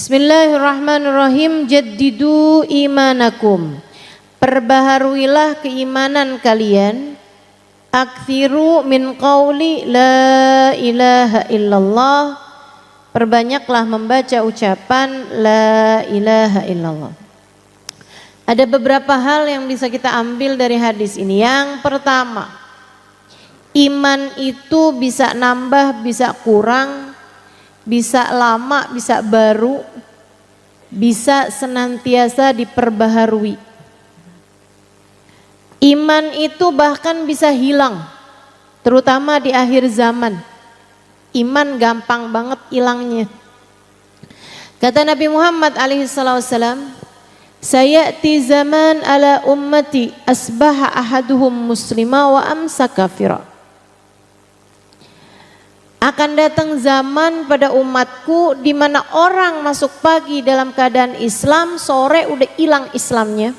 Bismillahirrahmanirrahim. Jaddidu imanakum. Perbaharuilah keimanan kalian. Aktsiru min qauli la ilaha illallah. Perbanyaklah membaca ucapan la ilaha illallah. Ada beberapa hal yang bisa kita ambil dari hadis ini. Yang pertama, iman itu bisa nambah, bisa kurang, bisa lama, bisa baru, bisa senantiasa diperbaharui. Iman itu bahkan bisa hilang, terutama di akhir zaman. Iman gampang banget hilangnya. Kata Nabi Muhammad alaihissalam, sayati zaman ala ummati asbaha ahaduhum muslima wa amsa kafira. Akan datang zaman pada umatku di mana orang masuk pagi dalam keadaan Islam, sore udah hilang Islamnya.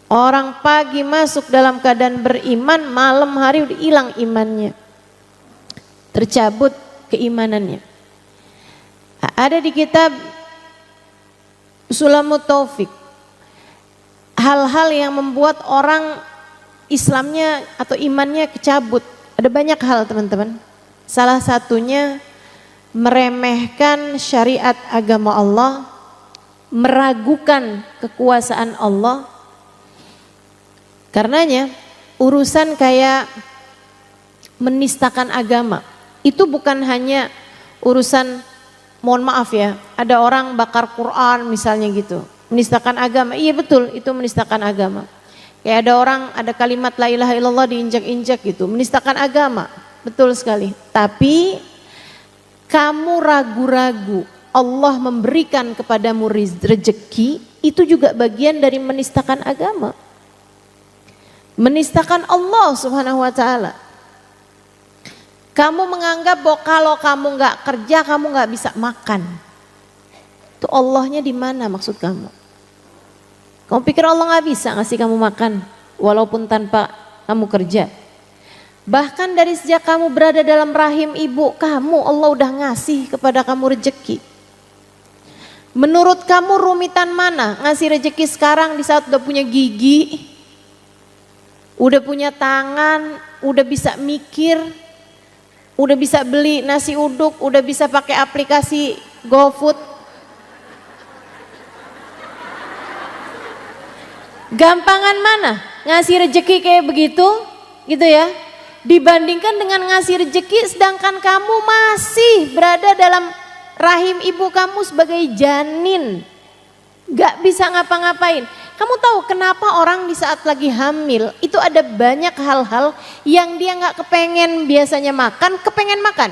Orang pagi masuk dalam keadaan beriman, malam hari udah hilang imannya. Tercabut keimanannya. Ada di kitab Sulamut Taufik hal-hal yang membuat orang Islamnya atau imannya kecabut. Ada banyak hal, teman-teman. Salah satunya meremehkan syariat agama Allah, meragukan kekuasaan Allah. Karenanya urusan kayak menistakan agama itu bukan hanya urusan, mohon maaf ya, ada orang bakar Quran misalnya gitu, menistakan agama. Iya betul, itu menistakan agama. Kayak ada orang, ada kalimat la ilaha illallah diinjak-injak gitu, menistakan agama. Betul sekali. Tapi kamu ragu-ragu Allah memberikan kepadamu rezeki, itu juga bagian dari menistakan agama. Menistakan Allah subhanahu wa ta'ala. Kamu menganggap bahwa kalau kamu gak kerja, kamu gak bisa makan. Itu Allahnya di mana maksud kamu? Kamu pikir Allah gak bisa ngasih kamu makan walaupun tanpa kamu kerja? Bahkan dari sejak kamu berada dalam rahim ibu kamu, Allah udah ngasih kepada kamu rezeki. Menurut kamu rumitan mana ngasih rezeki sekarang di saat udah punya gigi, udah punya tangan, udah bisa mikir, udah bisa beli nasi uduk, udah bisa pakai aplikasi GoFood. Gampangan mana ngasih rezeki kayak begitu, gitu ya? Dibandingkan dengan ngasih rezeki sedangkan kamu masih berada dalam rahim ibu kamu sebagai janin, gak bisa ngapa-ngapain. Kamu tahu kenapa orang di saat lagi hamil itu ada banyak hal-hal yang dia gak kepengen biasanya makan, kepengen makan.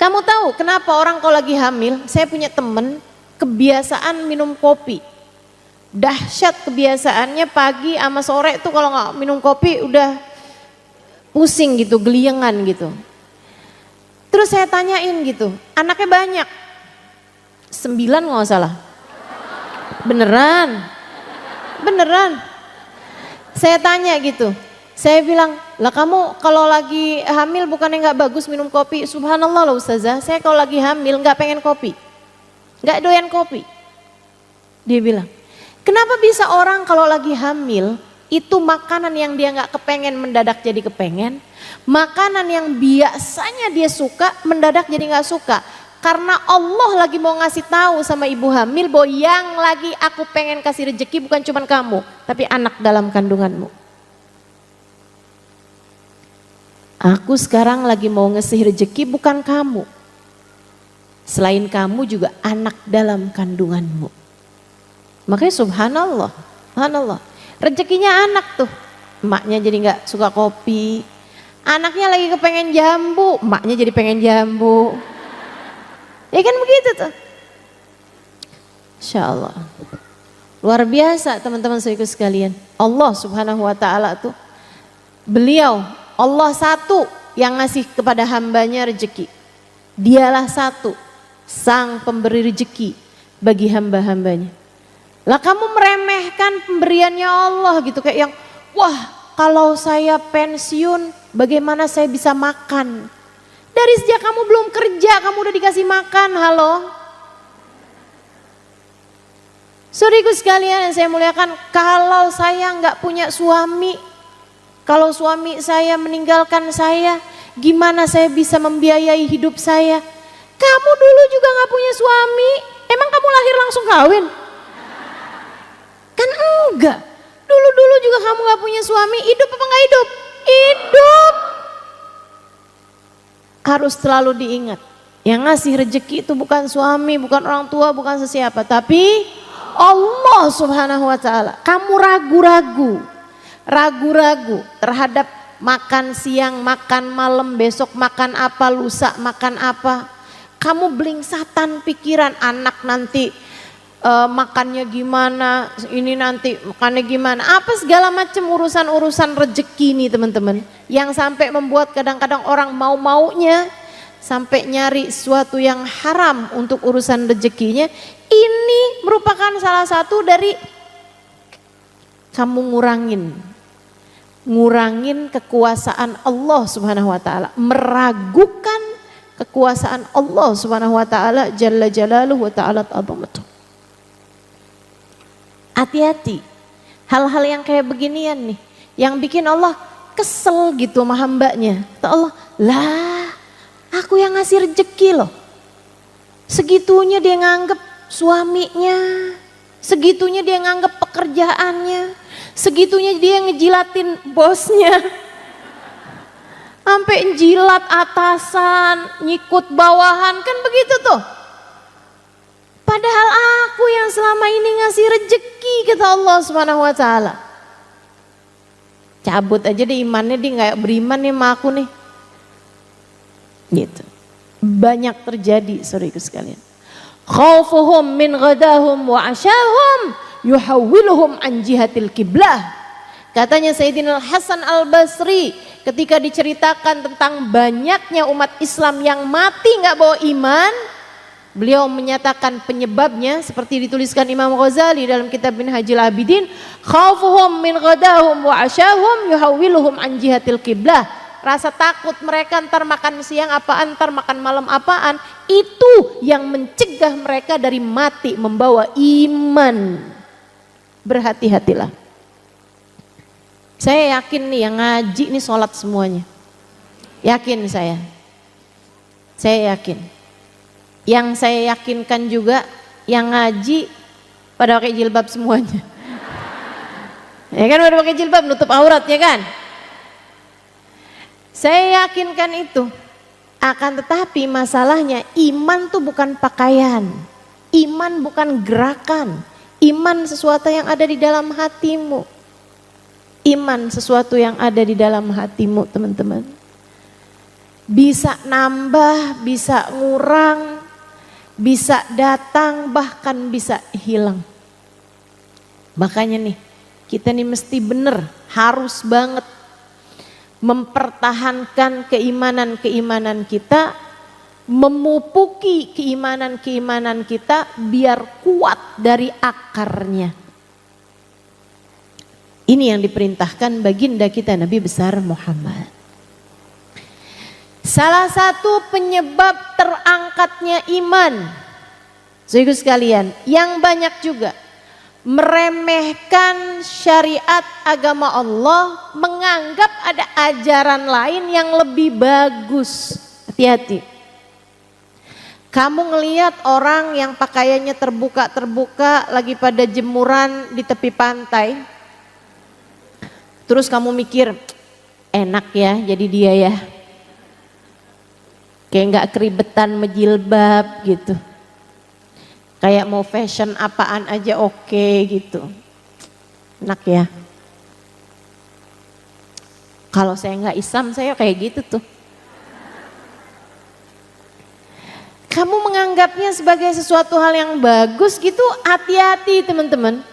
Kamu tahu kenapa orang kalau lagi hamil, saya punya temen kebiasaan minum kopi. Dahsyat kebiasaannya, pagi sama sore itu kalau gak minum kopi udah pusing gitu, geliengan gitu. Terus saya tanyain gitu, anaknya banyak, 9 gak salah. Beneran. Saya tanya gitu, saya bilang, lah kamu kalau lagi hamil bukannya gak bagus minum kopi? Subhanallah loh ustazah, saya kalau lagi hamil gak pengen kopi, gak doyan kopi. Dia bilang, kenapa bisa orang kalau lagi hamil itu makanan yang dia gak kepengen mendadak jadi kepengen, makanan yang biasanya dia suka mendadak jadi gak suka. Karena Allah lagi mau ngasih tahu sama ibu hamil bahwa yang lagi aku pengen kasih rezeki bukan cuma kamu, tapi anak dalam kandunganmu. Aku sekarang lagi mau ngasih rezeki bukan kamu. Selain kamu juga anak dalam kandunganmu. Makanya subhanallah, subhanallah. Rezekinya anak tuh. Emaknya jadi gak suka kopi. Anaknya lagi kepengen jambu, emaknya jadi pengen jambu. Ya kan begitu tuh. Insya Allah. Luar biasa teman-teman saudaraku sekalian. Allah subhanahu wa ta'ala tuh, beliau Allah satu yang ngasih kepada hambanya rezeki. Dialah satu sang pemberi rezeki bagi hamba-hambanya. Lah kamu meremehkan pemberiannya Allah gitu, kayak yang wah kalau saya pensiun bagaimana saya bisa makan. Dari sejak kamu belum kerja, kamu udah dikasih makan, halo. Saudaraku sekalian yang saya muliakan, kalau saya nggak punya suami, kalau suami saya meninggalkan saya, gimana saya bisa membiayai hidup saya? Kamu dulu juga nggak punya suami, emang kamu lahir langsung kawin? Kan enggak. Dulu-dulu juga kamu nggak punya suami, hidup apa nggak hidup? Hidup. Harus selalu diingat, yang ngasih rezeki itu bukan suami, bukan orang tua, bukan sesiapa, tapi Allah Subhanahu wa Ta'ala. Kamu ragu-ragu terhadap makan siang, makan malam, besok makan apa, lusa makan apa. Kamu belingsatan pikiran, anak nanti makannya gimana, ini nanti makannya gimana, apa segala macam urusan-urusan rezeki nih teman-teman, yang sampai membuat kadang-kadang orang mau-maunya sampai nyari sesuatu yang haram untuk urusan rezekinya. Ini merupakan salah satu dari kamu ngurangin kekuasaan Allah Subhanahu wa Ta'ala, meragukan kekuasaan Allah Subhanahu wa Ta'ala jalla jalaluhu wa ta'ala azamatuh. Hati-hati, hal-hal yang kayak beginian nih, yang bikin Allah kesel gitu sama hambanya. Kata Allah, lah aku yang ngasih rezeki loh. Segitunya dia nganggep suaminya, segitunya dia nganggep pekerjaannya, segitunya dia ngejilatin bosnya. Sampai jilat atasan, nyikut bawahan, kan begitu tuh. Padahal aku yang selama ini ngasih rezeki, kata Allah Subhanahu wa Ta'ala. Cabut aja deh imannya, dia nggak beriman nih sama aku nih. Gitu. Banyak terjadi saudaraku sekalian. Khaufuhum min ghadahum wa asyahum yuhawwiluhum an jihatil qiblah. Katanya Sayyidina Hasan Al-Basri ketika diceritakan tentang banyaknya umat Islam yang mati nggak bawa iman, beliau menyatakan penyebabnya seperti dituliskan Imam Ghazali dalam kitab Minhajul Abidin, khaufuhum min ghadahum wa asyahum yuhawwiluhum an jihatil qiblah. Rasa takut mereka ntar makan siang apaan, ntar makan malam apaan, itu yang mencegah mereka dari mati membawa iman. Berhati-hatilah. Saya yakin nih yang ngaji nih sholat semuanya. Yakin saya. Saya yakin. Yang saya yakinkan juga yang ngaji pada pakai jilbab semuanya. Ya kan, pada pakai jilbab nutup aurat ya kan. Saya yakinkan itu. Akan tetapi masalahnya iman tuh bukan pakaian. Iman bukan gerakan. Iman sesuatu yang ada di dalam hatimu. Iman sesuatu yang ada di dalam hatimu teman-teman. Bisa nambah, bisa ngurang, bisa datang, bahkan bisa hilang. Makanya nih, kita nih mesti bener, harus banget mempertahankan keimanan-keimanan kita, memupuki keimanan-keimanan kita biar kuat dari akarnya. Ini yang diperintahkan baginda kita Nabi besar Muhammad. Salah satu penyebab terangkatnya iman, saudaraku sekalian, yang banyak juga meremehkan syariat agama Allah, menganggap ada ajaran lain yang lebih bagus. Hati-hati. Kamu ngelihat orang yang pakaiannya terbuka-terbuka lagi pada jemuran di tepi pantai. Terus kamu mikir, enak ya jadi dia ya. Kayak nggak keribetan menjilbab gitu. Kayak mau fashion apaan aja oke gitu. Enak ya. Kalau saya nggak Islam saya kayak gitu tuh. Kamu menganggapnya sebagai sesuatu hal yang bagus gitu, hati-hati teman-teman.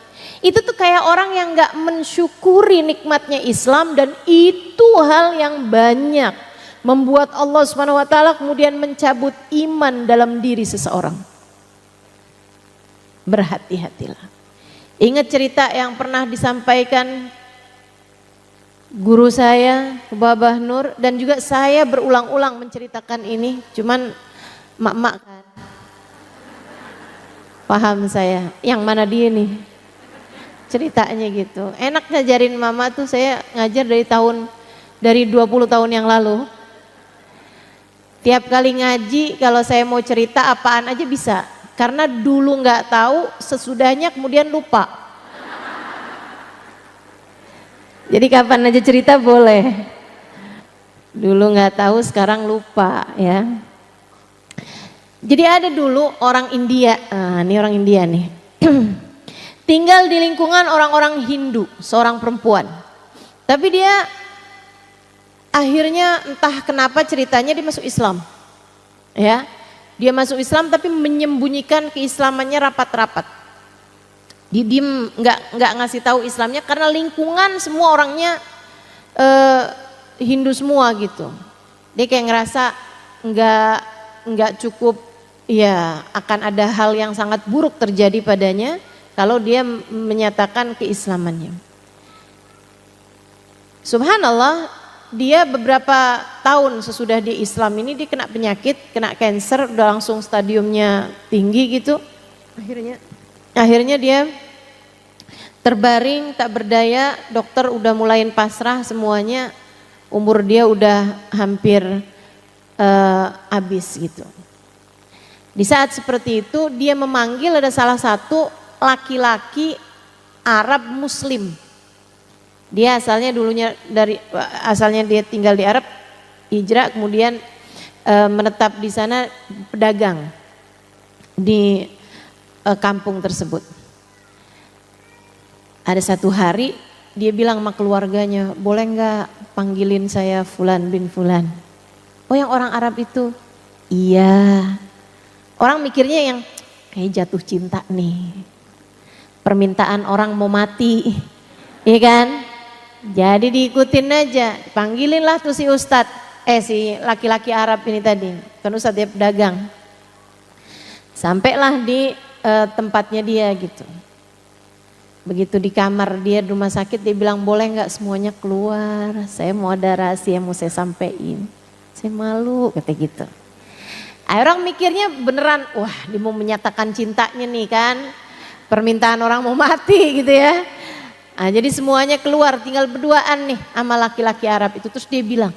Itu tuh kayak orang yang gak mensyukuri nikmatnya Islam, dan itu hal yang banyak membuat Allah Subhanahu wa Ta'ala kemudian mencabut iman dalam diri seseorang. Berhati-hatilah. Ingat cerita yang pernah disampaikan guru saya, Babah Nur, dan juga saya berulang-ulang menceritakan ini, cuman mak-mak kan paham saya, yang mana dia nih ceritanya gitu. Enak ngajarin mama tuh, saya ngajar dari 20 tahun yang lalu. Tiap kali ngaji kalau saya mau cerita apaan aja bisa, karena dulu nggak tahu, sesudahnya kemudian lupa. Jadi kapan aja cerita boleh. Dulu nggak tahu, sekarang lupa ya. Jadi ada dulu orang India, ini orang India nih, tinggal di lingkungan orang-orang Hindu, seorang perempuan. Tapi dia akhirnya entah kenapa ceritanya dia masuk Islam, ya. Dia masuk Islam tapi menyembunyikan keislamannya rapat-rapat. Diem, nggak ngasih tahu Islamnya karena lingkungan semua orangnya Hindu semua gitu. Dia kayak ngerasa nggak cukup, ya akan ada hal yang sangat buruk terjadi padanya kalau dia menyatakan keislamannya. Subhanallah, dia beberapa tahun sesudah dia Islam ini dia kena penyakit, kena cancer, udah langsung stadiumnya tinggi gitu. Akhirnya dia terbaring tak berdaya, dokter udah mulain pasrah semuanya, umur dia udah hampir habis gitu. Di saat seperti itu dia memanggil ada salah satu laki-laki Arab Muslim. Dia asalnya dia tinggal di Arab, hijrah kemudian menetap di sana, pedagang di kampung tersebut. Ada satu hari dia bilang sama keluarganya, boleh nggak panggilin saya Fulan bin Fulan? Oh, yang orang Arab itu? Iya. Orang mikirnya yang kayak jatuh cinta nih. Permintaan orang mau mati, iya kan? Jadi diikutin aja, panggilin lah tuh si ustadz, si laki-laki Arab ini tadi, kan ustadz dia pedagang. Sampailah di tempatnya dia gitu. Begitu di kamar dia di rumah sakit, dia bilang boleh nggak semuanya keluar, saya mau ada rahasia mau saya sampein. Saya malu kata gitu. Orang mikirnya beneran, wah dia mau menyatakan cintanya nih kan, permintaan orang mau mati gitu ya. Nah, jadi semuanya keluar, tinggal berduaan nih sama laki-laki Arab itu. Terus dia bilang,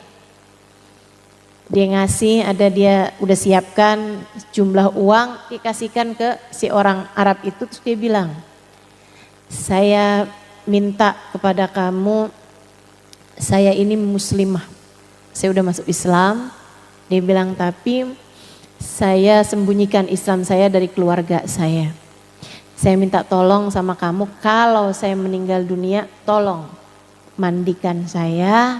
dia ngasih, dia udah siapkan jumlah uang, dikasihkan ke si orang Arab itu. Terus dia bilang, saya minta kepada kamu, saya ini muslimah, saya udah masuk Islam. Dia bilang tapi saya sembunyikan Islam saya dari keluarga saya. Saya minta tolong sama kamu, kalau saya meninggal dunia tolong mandikan saya,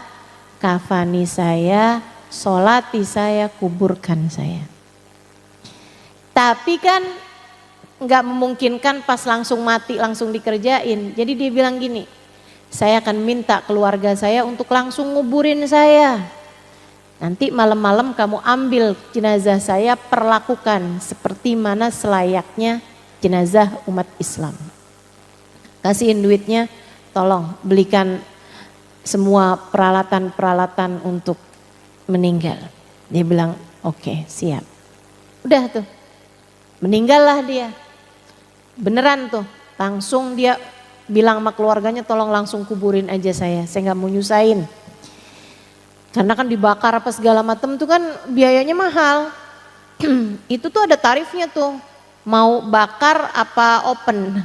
kafani saya, sholati saya, kuburkan saya. Tapi kan nggak memungkinkan pas langsung mati langsung dikerjain. Jadi dia bilang gini, saya akan minta keluarga saya untuk langsung nguburin saya. Nanti malam-malam kamu ambil jenazah saya, perlakukan seperti mana selayaknya jenazah umat Islam. Kasihin duitnya, tolong belikan semua peralatan-peralatan untuk meninggal. Dia bilang oke, siap. Udah tuh, meninggallah dia. Beneran tuh, langsung dia bilang sama keluarganya tolong langsung kuburin aja saya nggak mau nyusahin. Karena kan dibakar apa segala macam tuh kan biayanya mahal. Itu tuh ada tarifnya tuh, mau bakar apa open.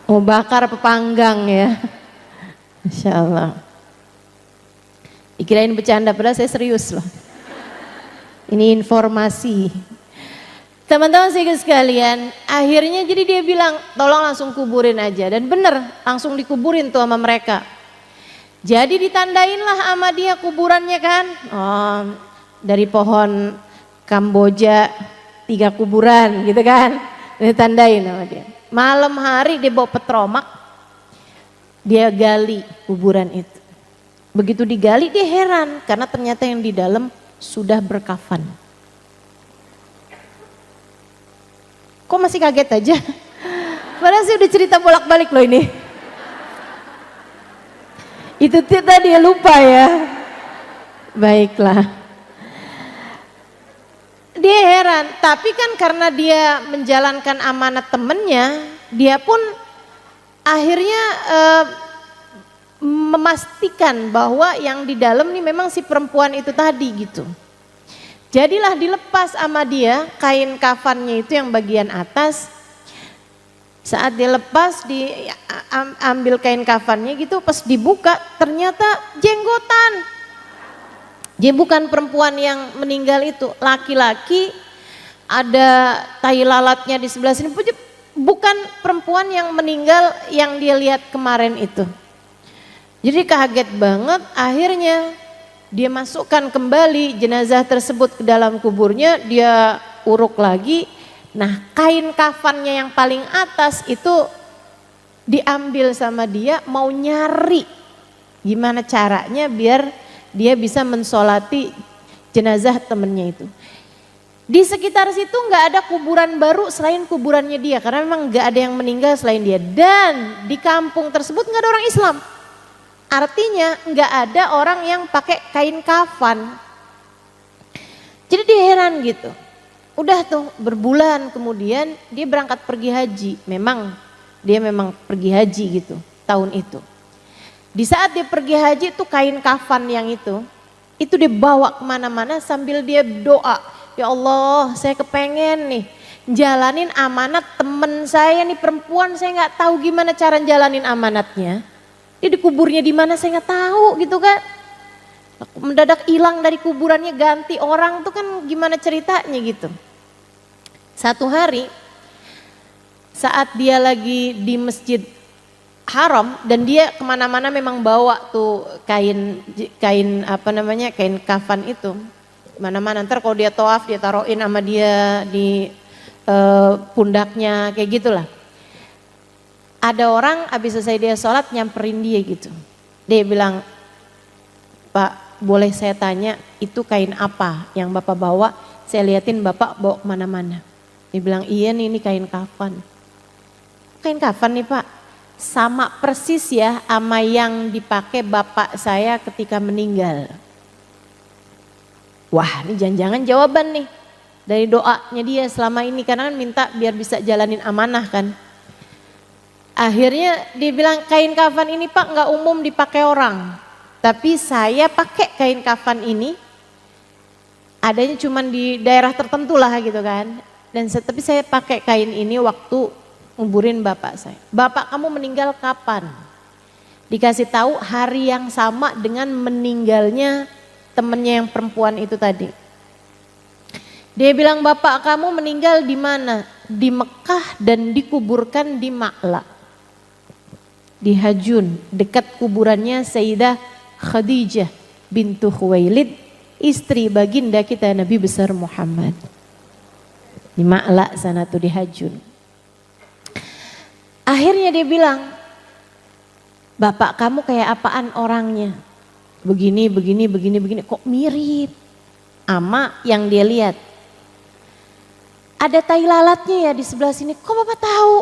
Mau bakar apa panggang ya. Masya Allah. Dikirain bercanda, padahal saya serius loh. Ini informasi. Teman-teman sekalian, akhirnya jadi dia bilang tolong langsung kuburin aja. Dan bener, langsung dikuburin tuh sama mereka. Jadi ditandainlah sama dia kuburannya kan. Oh, dari pohon Kamboja 3 kuburan gitu kan. Ditandain sama dia. Malam hari dia bawa petromak, dia gali kuburan itu. Begitu digali dia heran karena ternyata yang di dalam sudah berkafan. Kok masih kaget aja? Padahal sih udah cerita bolak-balik loh ini. Itu tadi dia lupa ya. Baiklah. Dia heran, tapi kan karena dia menjalankan amanat temennya, dia pun akhirnya memastikan bahwa yang di dalam nih memang si perempuan itu tadi gitu. Jadilah dilepas sama dia kain kafannya itu yang bagian atas. Saat dia lepas, diambil kain kafannya gitu, pas dibuka ternyata jenggotan. Dia bukan perempuan yang meninggal itu, laki-laki, ada tai lalatnya di sebelah sini. Bukan perempuan yang meninggal yang dia lihat kemarin itu. Jadi kaget banget, akhirnya dia masukkan kembali jenazah tersebut ke dalam kuburnya, dia uruk lagi. Nah, kain kafannya yang paling atas itu diambil sama dia, mau nyari gimana caranya biar dia bisa mensolati jenazah temennya itu. Di sekitar situ nggak ada kuburan baru selain kuburannya dia, karena memang nggak ada yang meninggal selain dia. Dan di kampung tersebut nggak ada orang Islam, artinya nggak ada orang yang pakai kain kafan. Jadi dia heran gitu. Udah tuh berbulan kemudian dia berangkat pergi haji. Dia memang pergi haji gitu tahun itu. Di saat dia pergi haji tuh kain kafan yang itu dia bawa kemana-mana sambil dia doa. Ya Allah, saya kepengen nih jalanin amanat temen saya nih perempuan, saya nggak tahu gimana cara jalanin amanatnya. Dia dikuburnya di mana saya nggak tahu gitu kan. Mendadak hilang dari kuburannya, ganti orang tuh kan gimana ceritanya gitu. Satu hari saat dia lagi di Masjid Haram dan dia kemana-mana memang bawa tuh kain kafan itu mana-mana. Ntar kalau dia tawaf dia taruhin sama dia di pundaknya kayak gitulah. Ada orang habis selesai dia sholat nyamperin dia gitu. Dia bilang, Pak, boleh saya tanya itu kain apa yang Bapak bawa? Saya liatin Bapak bawa kemana-mana. Dia bilang, iya nih, ini kain kafan. Kain kafan nih Pak, sama persis ya sama yang dipakai Bapak saya ketika meninggal. Wah, ini jangan-jangan jawaban nih dari doanya dia selama ini, karena kan minta biar bisa jalanin amanah kan. Akhirnya dia bilang, kain kafan ini Pak nggak umum dipakai orang. Tapi saya pakai kain kafan ini, adanya cuma di daerah tertentu lah gitu kan. Tapi saya pakai kain ini waktu nguburin bapak saya. Bapak kamu meninggal kapan? Dikasih tahu hari yang sama dengan meninggalnya temennya yang perempuan itu tadi. Dia bilang, bapak kamu meninggal di mana? Di Mekah dan dikuburkan di Ma'la. Di Hajun, dekat kuburannya Sayyidah Khadijah bintu Khuwailid, istri baginda kita Nabi besar Muhammad. Di Ma'la sana tuh di Hajun. Akhirnya dia bilang, bapak kamu kayak apaan orangnya? Begini, kok mirip ama yang dia lihat. Ada tai lalatnya ya di sebelah sini, kok bapak tahu?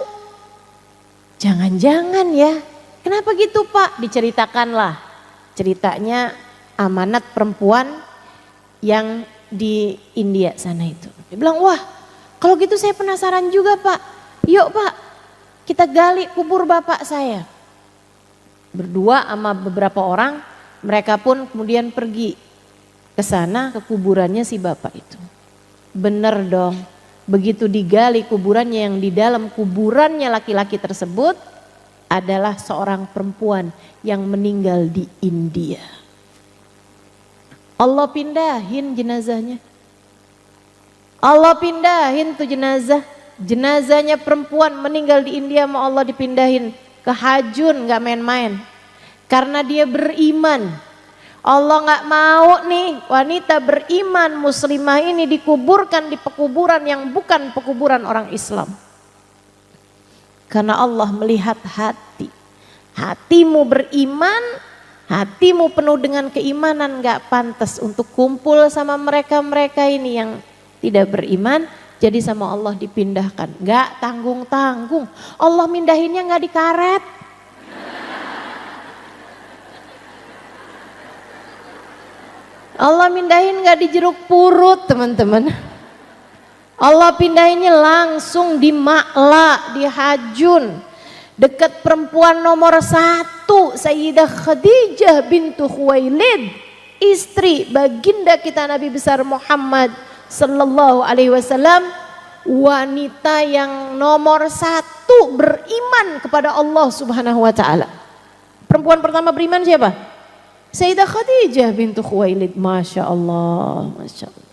Jangan-jangan ya, kenapa gitu Pak? Diceritakanlah ceritanya amanat perempuan yang di India sana itu. Dia bilang, wah kalau gitu saya penasaran juga Pak. Yuk Pak, kita gali kubur bapak saya. Berdua sama beberapa orang, mereka pun kemudian pergi ke sana, ke kuburannya si bapak itu. Bener dong, begitu digali kuburannya, yang di dalam kuburannya laki-laki tersebut adalah seorang perempuan yang meninggal di India. Allah pindahin jenazahnya. Allah pindahin tuh jenazah. Jenazahnya perempuan meninggal di India mau Allah dipindahin ke Hajun, gak main-main. Karena dia beriman. Allah gak mau nih wanita beriman muslimah ini dikuburkan di pekuburan yang bukan pekuburan orang Islam. Karena Allah melihat hati. Hatimu beriman, hatimu penuh dengan keimanan, gak pantas untuk kumpul sama mereka-mereka ini yang tidak beriman. Jadi sama Allah dipindahkan, nggak tanggung-tanggung. Allah mindahinnya nggak dikaret. Allah mindahin nggak di jeruk purut teman-teman. Allah pindahinnya langsung di Ma'la, di Hajun. Dekat perempuan nomor 1, Sayyidah Khadijah bintu Khuwailid. Istri baginda kita Nabi besar Muhammad sallallahu alaihi wasallam. Wanita yang nomor 1 beriman kepada Allah subhanahu wa ta'ala. Perempuan pertama beriman siapa? Sayyidah Khadijah bintu Khuwailid. Masya Allah, Masya Allah.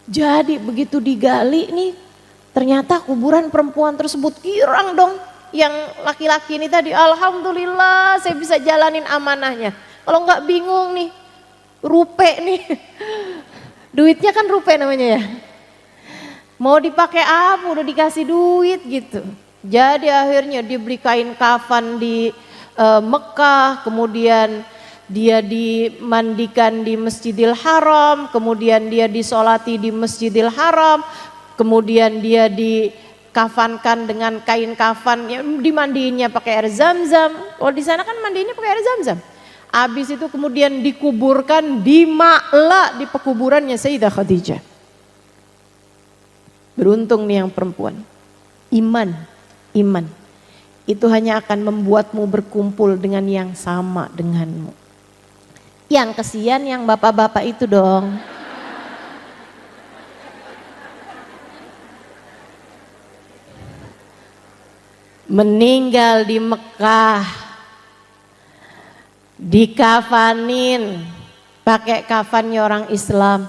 Jadi begitu digali nih, ternyata kuburan perempuan tersebut girang dong. Yang laki-laki ini tadi, alhamdulillah saya bisa jalanin amanahnya. Kalau nggak bingung nih, rupe nih. Duitnya kan rupe namanya ya. Mau dipakai apa, udah dikasih duit gitu. Jadi akhirnya dibeli kain kafan di Mekah, kemudian dia dimandikan di Masjidil Haram, kemudian dia disolati di Masjidil Haram, kemudian dia dikafankan dengan kain kafan, ya, dimandiinnya pakai air zam-zam. Oh di sana kan mandiinnya pakai air zam-zam. Habis itu kemudian dikuburkan di Ma'la, di pekuburannya Sayyidah Khadijah. Beruntung nih yang perempuan. Iman. Itu hanya akan membuatmu berkumpul dengan yang sama denganmu. Yang kesian yang bapak-bapak itu dong. Meninggal di Mekah, dikafanin pakai kafannya orang Islam,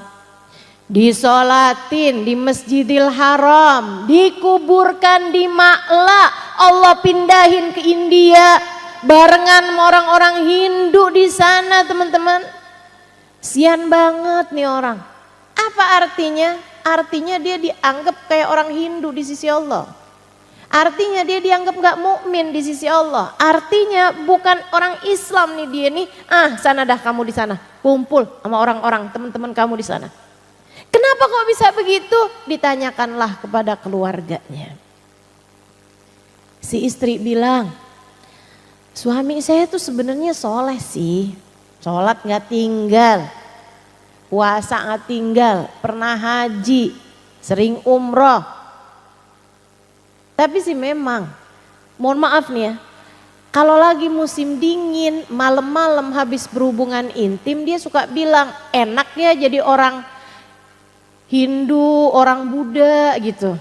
disolatin di Masjidil Haram, dikuburkan di Ma'la. Allah pindahin ke India barengan sama orang-orang Hindu di sana teman-teman. Sian banget nih orang. Apa artinya? Artinya dia dianggap kayak orang Hindu di sisi Allah. Artinya dia dianggap gak mukmin di sisi Allah. Artinya bukan orang Islam nih dia nih. Sana dah kamu di sana, kumpul sama orang-orang teman-teman kamu di sana. Kenapa kok bisa begitu? Ditanyakanlah kepada keluarganya. Si istri bilang, suami saya tuh sebenarnya soleh sih, sholat gak tinggal, puasa gak tinggal, pernah haji, sering umroh. Tapi sih memang, mohon maaf nih ya, kalau lagi musim dingin, malam-malam habis berhubungan intim, dia suka bilang enak ya jadi orang Hindu, orang Buddha gitu.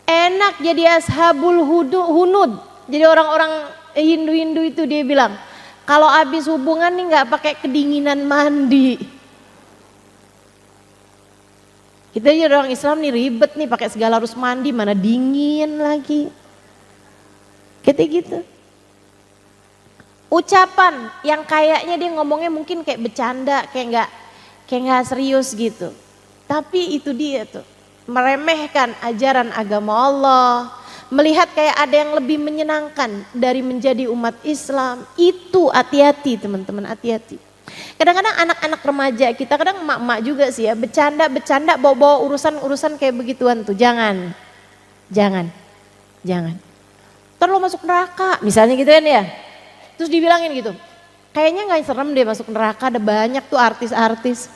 Enak jadi ashabul hunud. Jadi orang-orang Hindu-Hindu itu dia bilang, kalau habis hubungan nih nggak pakai kedinginan mandi. Kita jadi orang Islam nih ribet nih pakai segala harus mandi, mana dingin lagi. Kayak gitu. Ucapan yang kayaknya dia ngomongnya mungkin kayak bercanda, kayak nggak serius gitu. Tapi itu dia tuh, meremehkan ajaran agama Allah. Melihat kayak ada yang lebih menyenangkan dari menjadi umat Islam. Itu hati-hati teman-teman, hati-hati. Kadang-kadang anak-anak remaja kita, kadang emak-emak juga sih ya, bercanda bawa-bawa urusan-urusan kayak begituan tuh. Jangan. Ntar lo masuk neraka, misalnya gitu kan ya. Terus dibilangin gitu, kayaknya gak serem deh masuk neraka, ada banyak tuh artis-artis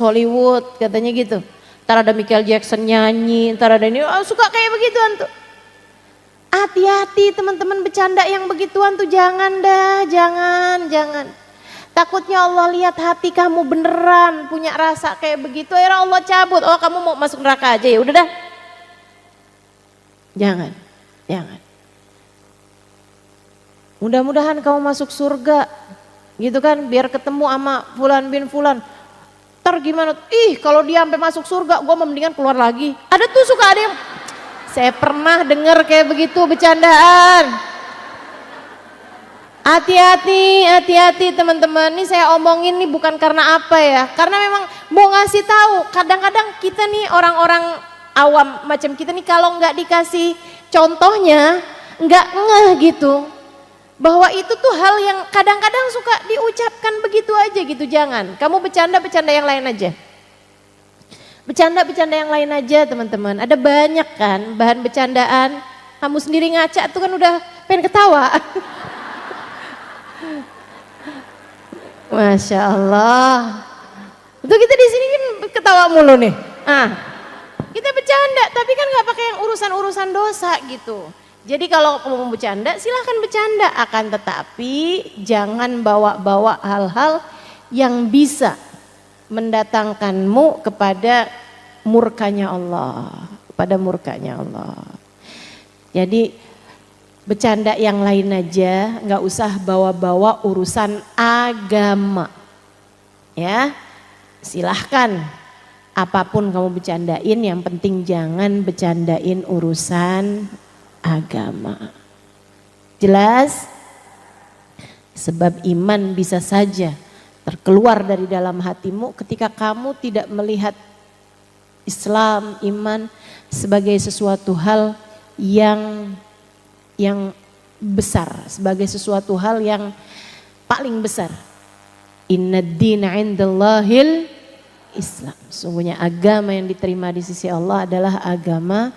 Hollywood katanya gitu. Ntar ada Michael Jackson nyanyi, ntar ada ini, suka kayak begituan tuh. Hati-hati teman-teman bercanda yang begituan tuh, jangan dah, jangan. Takutnya Allah lihat hati kamu beneran punya rasa kayak begitu, akhirnya Allah cabut. Oh kamu mau masuk neraka aja ya, udah dah. Jangan. Mudah-mudahan kamu masuk surga, gitu kan, biar ketemu sama Fulan bin Fulan. Ntar gimana, kalau dia sampai masuk surga gue mendingan keluar lagi. Ada tuh suka ada yang, saya pernah dengar kayak begitu bercandaan. Hati-hati teman-teman, ini saya omongin nih bukan karena apa ya, karena memang mau ngasih tahu. Kadang-kadang kita nih orang-orang awam macam kita nih kalau nggak dikasih contohnya nggak ngeh gitu. Bahwa itu tuh hal yang kadang-kadang suka diucapkan begitu aja gitu, jangan. Kamu bercanda yang lain aja. Bercanda yang lain aja teman-teman. Ada banyak kan bahan bercandaan. Kamu sendiri ngaca tuh kan udah pengen ketawa. Masya Allah. Itu kita di sini kan ketawa mulu nih. Kita bercanda tapi kan nggak pakai yang urusan-urusan dosa gitu. Jadi kalau kamu mau bercanda silahkan bercanda, akan tetapi jangan bawa-bawa hal-hal yang bisa mendatangkanmu kepada murkanya Allah, kepada murkanya Allah. Jadi bercanda yang lain aja, nggak usah bawa-bawa urusan agama. Ya, silahkan apapun kamu bercandain, yang penting jangan bercandain urusan agama. Jelas? Sebab iman bisa saja terkeluar dari dalam hatimu ketika kamu tidak melihat Islam, iman sebagai sesuatu hal yang besar, sebagai sesuatu hal yang paling besar. Inna dina indallahil Islam. Sungguhnya agama yang diterima di sisi Allah adalah agama